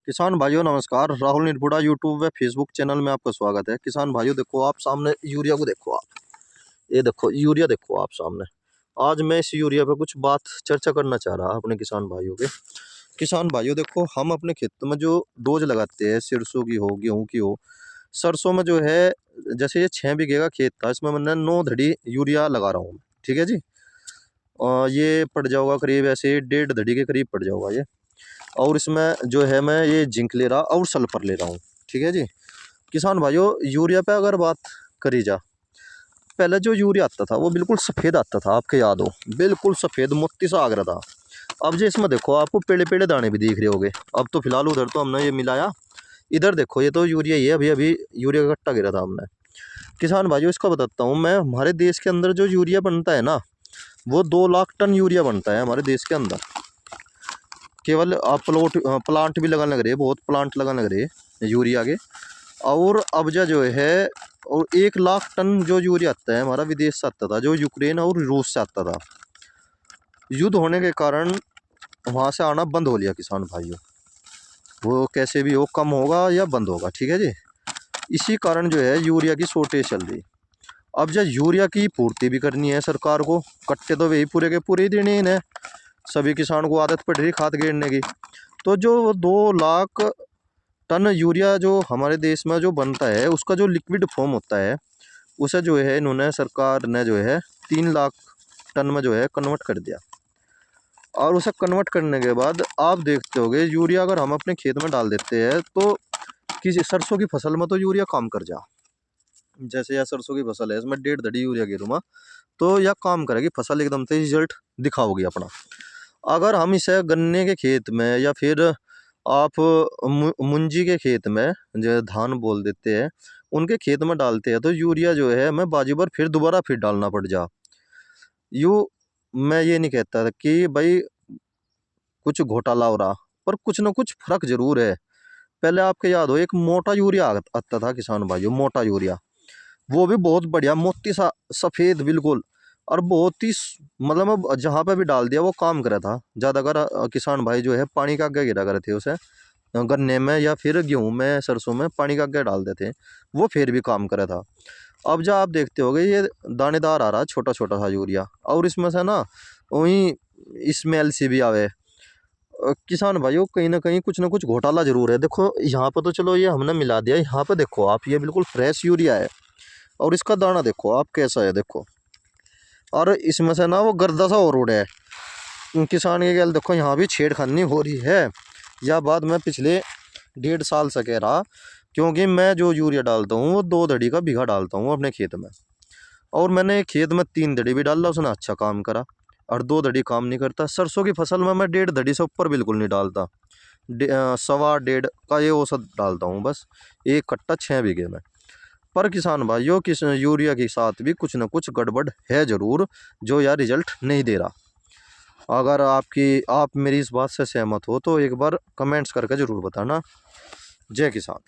किसान भाइयों नमस्कार। राहुल निर्बुड़ा यूट्यूब व फेसबुक चैनल में आपका स्वागत है। किसान भाइयों देखो आप सामने यूरिया को देखो आप, ये देखो यूरिया देखो आप सामने। आज मैं इस यूरिया पे कुछ बात चर्चा करना चाह रहा अपने किसान भाइयों के। किसान भाइयों देखो, हम अपने खेत में जो डोज लगाते हैं, सरसों की हो गेहूं की हो, सरसों में जो है जैसे ये 6 बीघे का खेत था, इसमें मैंने 9 धड़ी यूरिया लगा रहा हूँ। ठीक है जी। ये पड़ जाओगा करीब ऐसे 1.5 धड़ी के करीब पड़ जाओगा ये। और इसमें जो है मैं ये जिंक ले रहा और सल्फर ले रहा हूँ। ठीक है जी। किसान भाइयों यूरिया पे अगर बात करी जा, पहले जो यूरिया आता था वो बिल्कुल सफ़ेद आता था, आपके याद हो, बिल्कुल सफ़ेद मोती सा आग रहा था। अब जो इसमें देखो आपको पेड़े पेड़े दाने भी दिख रहे होंगे। अब तो फिलहाल उधर तो हमने ये मिलाया, इधर देखो ये तो यूरिया ही है, अभी अभी यूरिया का कट्टा गिरा था हमने। किसान भाइयों इसका बताता हूँ मैं, हमारे देश के अंदर जो यूरिया बनता है ना, वो 2 लाख टन यूरिया बनता है हमारे देश के अंदर। केवल आप प्लांट भी लगाने लग रहे, बहुत प्लांट लगाने लग रहे यूरिया के। और अबजा जो है, और 1 लाख टन जो यूरिया आता है हमारा विदेश से आता था, जो यूक्रेन और रूस से आता था। युद्ध होने के कारण वहाँ से आना बंद हो लिया किसान भाइयों। वो कैसे भी हो कम होगा या बंद होगा। ठीक है जी। इसी कारण जो है यूरिया की शॉर्टेज चल रही। अब जब यूरिया की पूर्ति भी करनी है सरकार को, कट्टे तो वही पूरे के पूरे ही देने हैं। सभी किसान को आदत पड़ रही खाद गिरने की। तो जो 2 लाख टन यूरिया जो हमारे देश में जो बनता है, उसका जो लिक्विड फॉर्म होता है, उसे जो है इन्होंने सरकार ने जो है 3 लाख टन में जो है कन्वर्ट कर दिया। और उसे कन्वर्ट करने के बाद आप देखते होगे यूरिया अगर हम अपने खेत में डाल देते हैं तो किसी सरसों की फसल में तो यूरिया काम कर जा। जैसे यह सरसों की फसल है, इसमें 1.5 धड़ी यूरिया गिरूँगा तो यह काम करेगी, फसल एकदम से रिजल्ट दिखाओगी अपना। अगर हम इसे गन्ने के खेत में या फिर आप मुंजी के खेत में, जो धान बोल देते हैं, उनके खेत में डालते हैं तो यूरिया जो है हमें बाजी बार फिर दोबारा फिर डालना पड़ जा। यूँ मैं ये नहीं कहता था कि भाई कुछ घोटाला हो रहा, पर कुछ ना कुछ फर्क जरूर है। पहले आपके याद हो एक मोटा यूरिया आता था किसान भाइयों, मोटा यूरिया, वो भी बहुत बढ़िया मोती सा सफ़ेद बिल्कुल, और बहुत ही मतलब अब जहाँ पे भी डाल दिया वो काम करा था। ज़्यादातर किसान भाई जो है पानी का आगे गिरा करे थे उसे, गन्ने में या फिर गेहूं में सरसों में पानी का आगे डाल देते, वो फिर भी काम करा था। अब जब आप देखते होगे ये दानेदार आ रहा छोटा छोटा सा यूरिया, और इसमें से ना वही स्मेल सी भी आवे। किसान भाइयों कहीं ना कुछ घोटाला जरूर है। देखो यहाँ पर तो चलो ये हमने मिला दिया, यहाँ पे देखो आप ये बिल्कुल फ्रेश यूरिया है, और इसका दाना देखो आप कैसा है देखो, और इसमें से ना वो गर्दा सा और उड़ा है। किसान के गल देखो यहाँ भी छेड़खानी हो रही है। या बात मैं पिछले 1.5 साल से कह रहा, क्योंकि मैं जो यूरिया डालता हूँ वो 2 धड़ी का बीघा डालता हूँ अपने खेत में, और मैंने खेत में 3 धड़ी भी डाला, उसने अच्छा काम करा। और 2 धड़ी काम नहीं करता। सरसों की फसल में मैं 1.5 धड़ी से ऊपर बिल्कुल नहीं डालता, 1.25 का ये औसत डालता हूँ बस, एक कट्टा 6 बीघे में। पर किसान भाइयों किस यूरिया के साथ भी कुछ ना कुछ गड़बड़ है ज़रूर, जो यार रिजल्ट नहीं दे रहा। अगर आप मेरी इस बात से सहमत हो तो एक बार कमेंट्स करके ज़रूर बताना। जय किसान।